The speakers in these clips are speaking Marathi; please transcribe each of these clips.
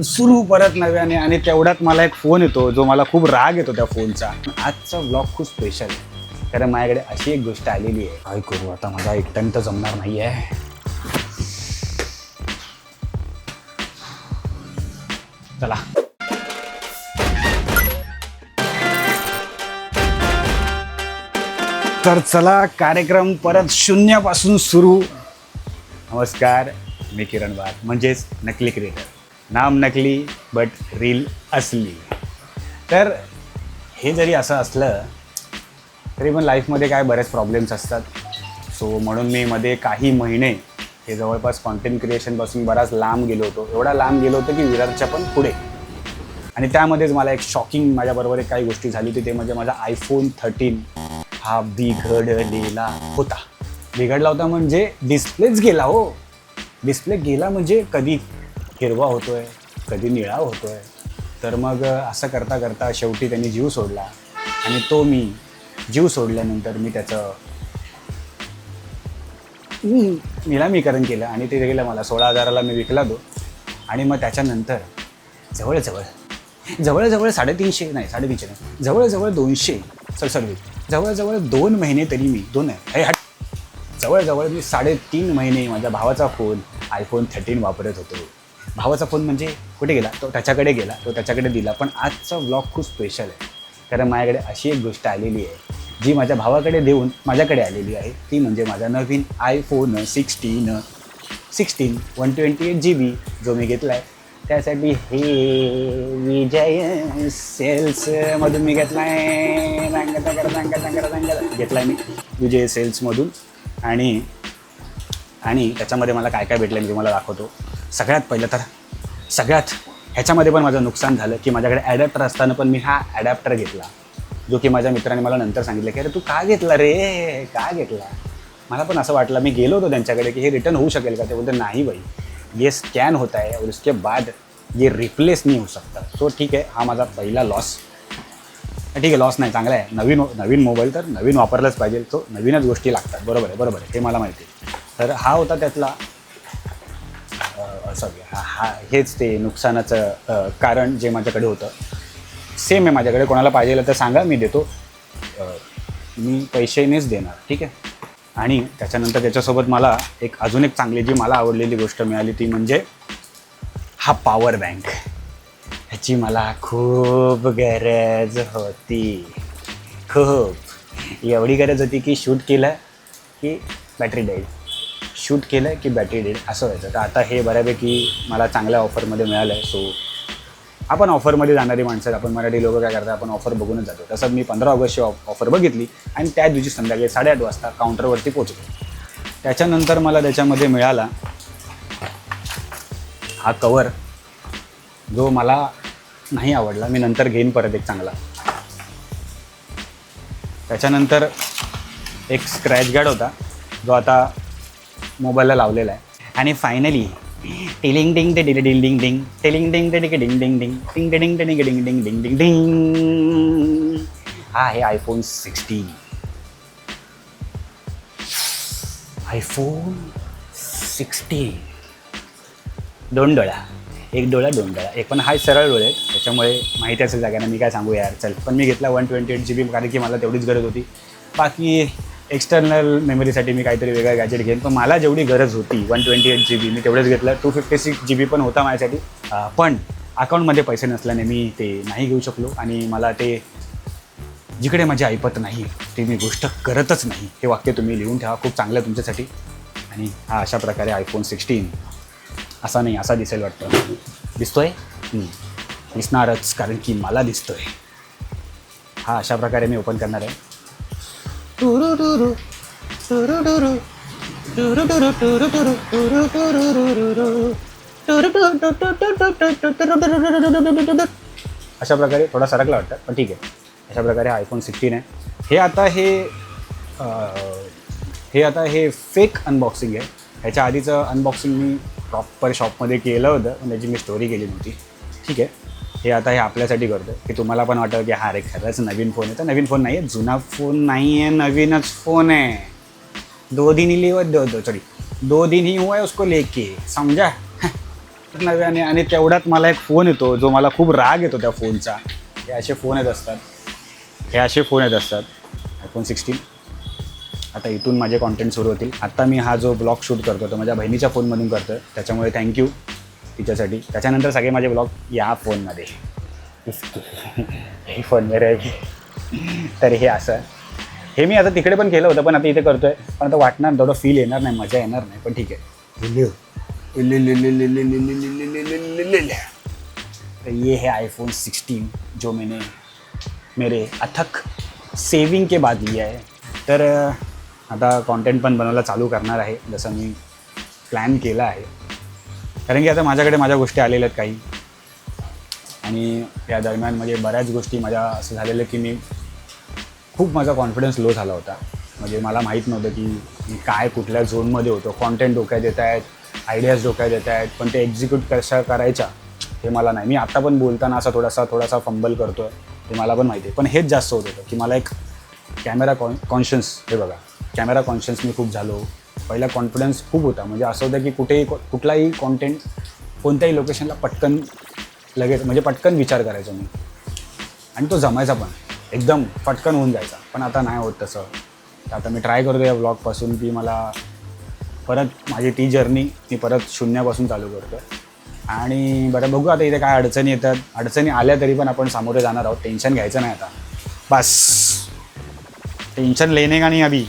सुरू परत नव्याने आणि तेवढ्यात मला एक फोन येतो जो मला खूप राग येतो त्या फोनचा. आजचा व्लॉग खूप स्पेशल आहे कारण माझ्याकडे अशी एक गोष्ट आलेली आहे. काय करू आता, माझा एकट्याने तर जमणार नाही आहे. चला तर चला, कार्यक्रम परत शून्यापासून सुरू. नमस्कार, मी किरण वाघ, म्हणजेच नकली क्रिएटर. नाम नकली बट रील असली. तर हे जरी असं असलं तरी पण लाईफमध्ये काय बरेच प्रॉब्लेम्स असतात. सो म्हणून मी मध्ये काही महिने हे जवळपास कॉन्टेंट क्रिएशनपासून बराच लांब गेलो होतो. एवढा लांब गेलो होतो की विरारच्या पण पुढे. आणि त्यामध्येच मला एक शॉकिंग माझ्याबरोबर एक काही गोष्टी झाली होती. ते म्हणजे माझा iPhone 13 हा बिघडलेला होता. बिघडला होता म्हणजे डिस्प्लेच गेला हो. डिस्प्ले गेला म्हणजे कधी हिरवा होतोय, कधी निळा होतोय. तर मग असं करता करता शेवटी त्यांनी जीव सोडला. आणि तो मी जीव सोडल्यानंतर मी त्याचं निलामीकरण केलं आणि ते गेलं मला 16,000ला मी विकला तो. आणि मग त्याच्यानंतर जवळजवळ 350 नाही, 350 नाही, जवळजवळ 200 जवळजवळ 2 महिने तरी मी जवळजवळ मी 3.5 महिने माझ्या भावाचा फोन iPhone 13 वापरत होतो. भावाचा फोन म्हणजे कुठे गेला, तो त्याच्याकडे गेला, तो त्याच्याकडे दिला. पण आजचा व्लॉग खूप स्पेशल आहे कारण माझ्याकडे अशी एक गोष्ट आलेली आहे जी माझ्या भावाकडे देऊन माझ्याकडे आलेली आहे. ती म्हणजे माझा नवीन iPhone 16 128 GB जो मी घेतला आहे. त्यासाठी हे विजय सेल्समधून मी घेतला आहे. घेतला आहे मी विजय सेल्समधून. आणि त्याच्यामध्ये मला काय काय भेटलं मी तुम्हाला दाखवतो. सगळ्यात पहिलं तर ह्याच्यामध्ये पण माझं नुकसान झालं की माझ्याकडे ॲडॅप्टर असताना पण मी हा ॲडॅप्टर घेतला जो की माझ्या मित्राने मला नंतर सांगितलं की अरे तू का घेतला रे, का घेतला. मला पण असं वाटलं, मी गेलो होतो त्यांच्याकडे की हे रिटर्न होऊ शकेल का. ते बोलते नहीं भाई, ये स्कॅन होता है और उसके बाद ये रिप्लेस नहीं हो सकता. तो ठीक आहे, हा माझा पहिला लॉस. ठीक आहे, लॉस नाही, चांगला आहे. नवीन मोबाईल तर नवीन वापरलाच पाहिजे. तो नवीनच गोष्टी लागतात. बरोबर आहे, हे मला माहिती आहे. तर हा होता त्यातला हेच ते नुकसानाचं कारण जे माझ्याकडे होतं. सेम आहे माझ्याकडे, कोणाला पाहिजे तर सांगा, मी देतो. मी पैसेनेच देणार, ठीक आहे. आणि त्याच्यानंतर त्याच्यासोबत मला अजून एक चांगली जी मला आवडलेली गोष्ट मिळाली ती म्हणजे हा पॉवर बँक. ह्याची मला खूप गरज होती. खूप एवढी गरज होती की शूट केलं की बॅटरी डेड, असं व्हायचं. तर आता हे बऱ्यापैकी मला चांगल्या ऑफरमध्ये मिळालं आहे. सो आपण ऑफरमध्ये जाणारी माणसं, आपण मराठी लोक काय करतात, आपण ऑफर बघूनच जातो. तसं मी 15 ऑगस्टची ऑफर बघितली आणि त्या दिवशी संध्याकाळी 8:30 वाजता काउंटरवरती पोचलो. त्याच्यानंतर मला त्याच्यामध्ये मिळाला हा कवर जो मला नाही आवडला. मी नंतर घेईन परत एक चांगला. त्याच्यानंतर एक स्क्रॅच गार्ड होता जो आता मोबाईलला लावलेला आहे. आणि फायनली टिलिंग डिंग ते डिंग डिंग डिंग डिंग टिलिंग डिंग ते डिंग डिंग डिंग डिंग डिंग डिंग ते डिंग डिंग डिंग डिंग डिंग डिंग. हा आहे iPhone 16. iPhone 16 दोन डोळा, एक डोळा दोन डोळा. एक पण हा सरळ डोळे आहेत त्याच्यामुळे माहिती असेल जागांना, मी काय सांगू यार. चल, पण मी घेतला 128 GB कारण की मला तेवढीच गरज होती. बाकी एक्सटर्नल मेमरीसाठी मी काहीतरी वेगळं गॅजेट घेईन. पण मला जेवढी गरज होती 128 GB मी तेवढंच घेतलं. 256 GB पण होता माझ्यासाठी. पण अकाउंटमध्ये पैसे नसल्याने मी ते नाही घेऊ शकलो. आणि मला ते जिकडे माझी ऐपत नाही ती मी गोष्ट करतच नाही. हे वाक्य तुम्ही लिहून ठेवा, खूप चांगलं आहे तुमच्यासाठी. आणि हा अशा प्रकारे iPhone 16 असा नाही, असा दिसेल वाटतं. दिसतोय, दिसणारच कारण की मला दिसतोय. हा अशा प्रकारे मी ओपन करणार आहे. अशा प्रकारे थोडा सरकला वाटतं पण ठीक आहे. अशा प्रकारे iPhone 16 आहे. हे आता हे फेक अनबॉक्सिंग आहे. ह्याच्या आधीचं अनबॉक्सिंग मी प्रॉपर शॉपमध्ये केलं होतं पण त्याची मी स्टोरी केली नव्हती. ठीक आहे, हे आता हे आपल्यासाठी करतो की तुम्हाला पण वाटतं की हा रे खरंच नवीन फोन आहे. तर नवीन फोन नाही आहे, जुना फोन नाही आहे, नवीनच फोन आहे. 2 दिन ही हुआ है उसको लेके, समझा. नव्याने. आणि तेवढ्यात मला एक फोन येतो जो मला खूप राग येतो त्या फोनचा. हे असे फोन येत असतात, iPhone 16. आता इथून माझे कॉन्टेंट सुरू होतील. आत्ता मी हा जो ब्लॉग शूट करतो तो माझ्या बहिणीच्या फोनमधून करतो आहे, त्याच्यामुळे थँक्यू तिच्यासाठी. त्याच्यानंतर सगळे माझे ब्लॉग या फोनमध्ये, हे फोनवर आहे. तर हे असं हे मी आता तिकडे पण केलं होतं, पण आता इथे करतो आहे. पण आता वाटणार तेवढं फील येणार नाही, मजा येणार नाही, पण ठीक आहे. तो ये है iPhone 16 जो मैंने मेरे अथक सेविंग के बाद लिया है. तर आता कॉन्टेंट पण बनवायला चालू करणार आहे, जसं मी प्लॅन केला आहे. कारण की आता माझ्याकडे माझ्या गोष्टी आलेल्या आहेत काही, आणि या दरम्यान म्हणजे बऱ्याच गोष्टी माझ्या असं झालेलं की खूप माझा कॉन्फिडन्स लो झाला होता. म्हणजे मला माहीत नव्हतं की मी काय कुठल्या झोनमध्ये होतो. कॉन्टेंट डोक्यात येत आहेत, आयडियाज डोक्यात येत आहेत, पण ते एक्झिक्यूट कशा करायच्या हे मला नाही. मी आत्ता पण बोलताना असा थोडासा फंबल करतो आहे, हे मला पण माहिती आहे. पण हेच जास्त होत होतं की मला एक कॅमेरा कॉन्शियस, हे बघा कॅमेरा कॉन्शियस मी खूप झालो. पहिला कॉन्फिडन्स खूप होता, म्हणजे असं होतं की कुठलाही कॉन्टेंट कोणत्याही लोकेशनला पटकन लगेच म्हणजे पटकन विचार करायचो मी, आणि तो जमायचा पण एकदम पटकन होऊन जायचा. पण आता नाही होत तसं. तर आता मी ट्राय करतो या ब्लॉगपासून की मला परत माझी ती जर्नी मी परत शून्यापासून चालू करतो. आणि बरं बघू आता इथे काय अडचणी येतात. अडचणी आल्या तरी पण आपण सामोरे जाणार आहोत. टेन्शन घ्यायचं नाही आता, बस. टेंशन लेने का नहीं अभी,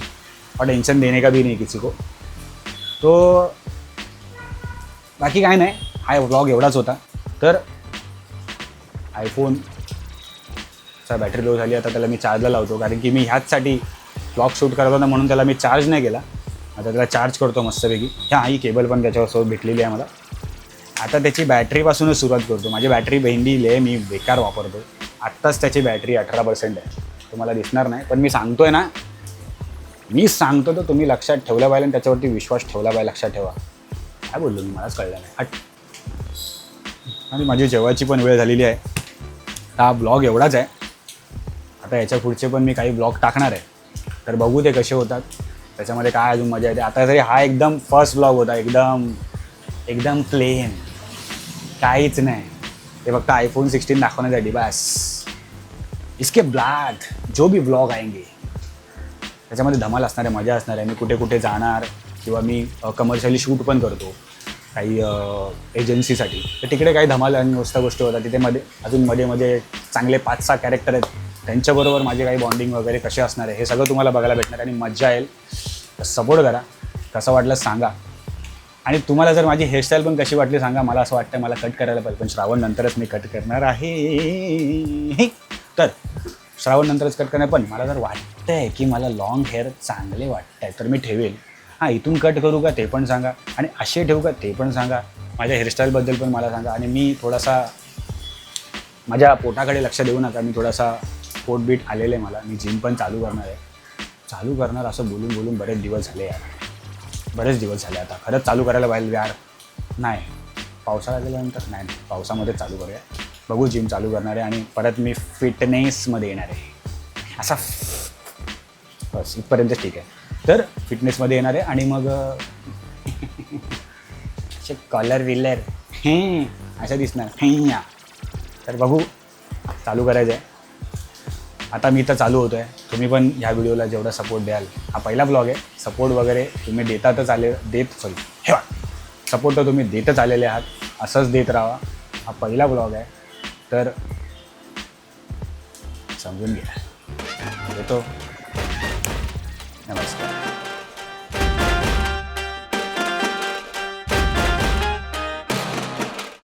और टेंशन देने का भी नहीं किसी को. तो बाकी काय नाही, हा व्लॉग एवढाच होता. तर आयफोनचा बॅटरी लो झाली, आता त्याला मी चार्जला लावतो. कारण की मी ह्याचसाठी व्लॉग शूट करत होता, म्हणून त्याला मी चार्ज नाही केला. आता त्याला चार्ज करतो मस्तपैकी. ही केबल पण त्याच्यासोबत भेटलेली आहे मला. आता त्याची बॅटरीपासूनच सुरुवात करतो. माझी बॅटरी भेंडीली आहे, मी बेकार वापरतो. आत्ताच त्याची बॅटरी 18% आहे. तुम्हाला दिसणार नाही, पण मी सांगतो तर तुम्ही लक्षात ठेवलं पाहिजे आणि त्याच्यावरती विश्वास ठेवला पाहिजे. लक्षात ठेवा. काय बोललो मी, मलाच कळलं नाही. आणि माझी जेवायची पण वेळ झालेली आहे. हा ब्लॉग एवढाच आहे. आता याच्या पुढचे पण मी काही ब्लॉग टाकणार आहे, तर बघू ते कसे होतात, त्याच्यामध्ये काय अजून मजा येते. आता तरी हा एकदम फर्स्ट ब्लॉग होता, एकदम प्लेन, काहीच नाही. ते फक्त iPhone 16 दाखवण्यासाठी बस. इसके बाद जो भी ब्लॉग आएंगे त्याच्यामध्ये धमाल असणार आहे, मजा असणार आहे. मी कुठे कुठे जाणार, किंवा मी कमर्शियली शूट पण करतो काही एजन्सीसाठी, तर तिकडे काही धमाल आणि मस्त गोष्टी होतात. तिथे अजून मध्ये चांगले 5-6 कॅरेक्टर आहेत, त्यांच्याबरोबर माझे काही बॉन्डिंग वगैरे कसे असणार आहे हे सगळं तुम्हाला बघायला भेटणार आणि मजा येईल. तर सपोर्ट करा, कसं वाटलं सांगा. आणि तुम्हाला जर माझी हेअरस्टाईल पण कशी वाटली सांगा. मला असं वाटतं मला कट करायला पाहिजे, पण श्रावण नंतरच मी कट करणार आहे. तर श्रावण नंतरच कट करणार. पण मला जर वाटतं आहे की मला लॉंग हेअर चांगले वाटत आहे तर मी ठेवेल. इथून कट करू का ते पण सांगा, आणि असे ठेवू का ते पण सांगा. माझ्या हेअरस्टाईलबद्दल पण मला सांगा. आणि मी थोडासा माझ्या पोटाकडे लक्ष देऊ नका. मी थोडासा पोटबीट आलेलं आहे मला. मी जिम पण चालू करणार असं बोलून बरेच दिवस झाले आता. खरंच चालू करायला पाहिजे यार. नाही, पावसाळा गेल्यानंतर नाही, पावसामध्ये चालू करूया. बघू, जिम चालू करणार आहे आणि परत मी फिटनेसमध्ये येणार आहे. असा बस इथपर्यंतच ठीक आहे. तर फिटनेसमध्ये येणार आहे आणि मग असे कॉलर विलर असं दिसणार. तर बघू, चालू करायचं आहे. आता मी तर चालू होतो आहे. तुम्ही पण ह्या व्हिडिओला जेवढा सपोर्ट द्याल, हा पहिला ब्लॉग आहे. सपोर्ट वगैरे तुम्ही सपोर्ट तर तुम्ही देतच आलेले आहात, असंच देत राहा. हा पहिला ब्लॉग आहे, तर समजून घ्या. येतो. नमस्कार.